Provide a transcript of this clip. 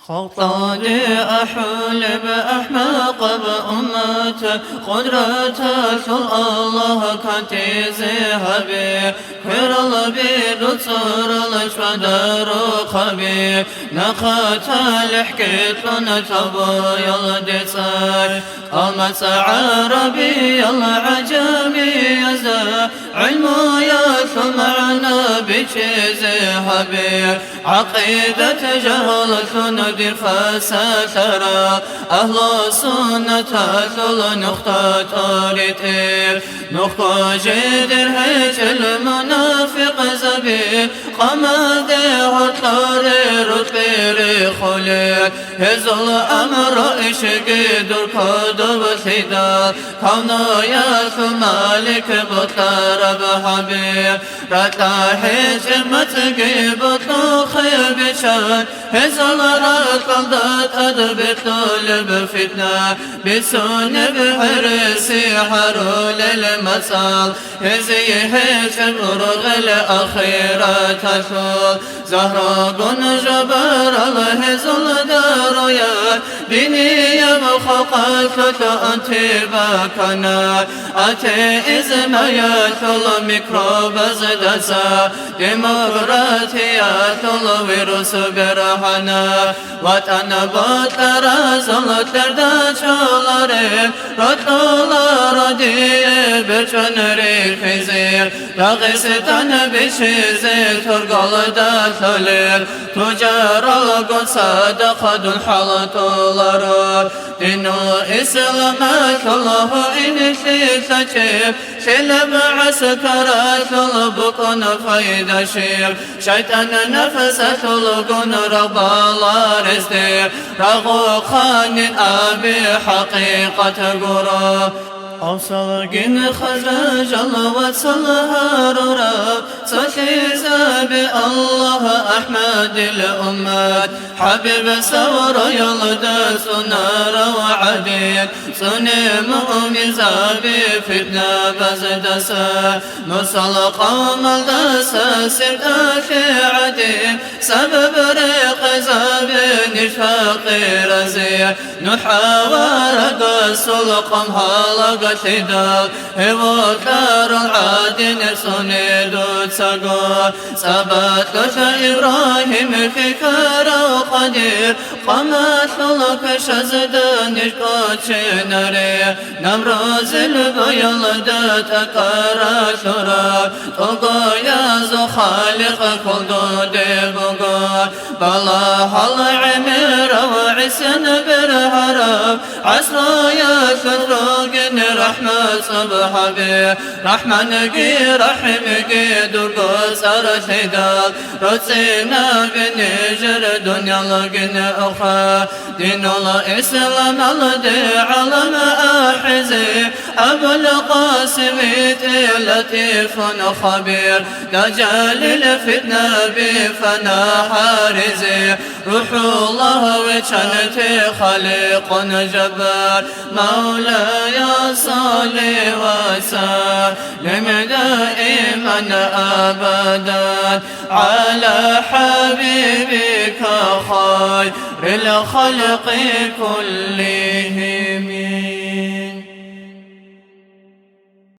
خطاني أحول بأحمق بأمته قدرته شل الله كتيزها بي كر الله بلطر الاشفدار خبي نخات لحكيت لنتبو يلدساي أمس عربي العجمي يزا علمو يسمعنا بشيزها بي عقيدة جهل ندير فسترى أهل السنة ثل نخطة تاريتير نخطة جدر هيج المنافق زبي قمده هطلار رتبير خليك هزل أمر إشق در كدب سيدا كونا ياس مالك بطلر بحبيب رتلا حيج متقي بطل خيب شان هزل قلدت أدبت طلب فتنة بسون بحرسي حرول المسال هزي هشبرغ الأخيرة تشول زهرة قن جبر الهزل داريا بني مخقات أنتباكنا أتي إزم يثل ميكروب زدسا ديمقراطية ثل ويروس برهنا وطن بطر زلتر دا شولاري رطولار دي بچنري خزير رغستان بشيزي ترقل دا ثليل تجار القصاد قد الحلطولار دين الإسلام الله إن سيسجيب شلب عسكر ثلبكن فايد شيب شيطان نفس ثلقن رب الله رزق رغو خان أبي حقيقة قرى أوصل جن خزاج الله وصلها رب سخيز بالله أحمد الأمات حبيب سور يلد سنار وعديد سني مؤمن زابي فتنة بزدسا نصل قوم الدسا سرد عديد سبب ريق زابي نشاق رزيع نحاور قصل قم هلق شدال هوكار العادن سند تسقى سبت لك إبراهيم في كار قدير قمت لك شزد نشقات شنري نمروز البيلد تكار شرا تلقى يا خالق كل دود بقى بلا حل عمير وعسن برهرب عسر يا شروق رحمة صبح بي رحمن قي رحم قي درقو سر شدال رسينا بنجر دنيا لقن أخا دين الله إسلام الدي علم أحزي أبو القاسم لطيف خبير دجال الفتنة بفنا حارزي روح الله وشنتي خالق جبار مولاي صلي وسلم دائما أبدا على حبيبك خير الخلق كلهم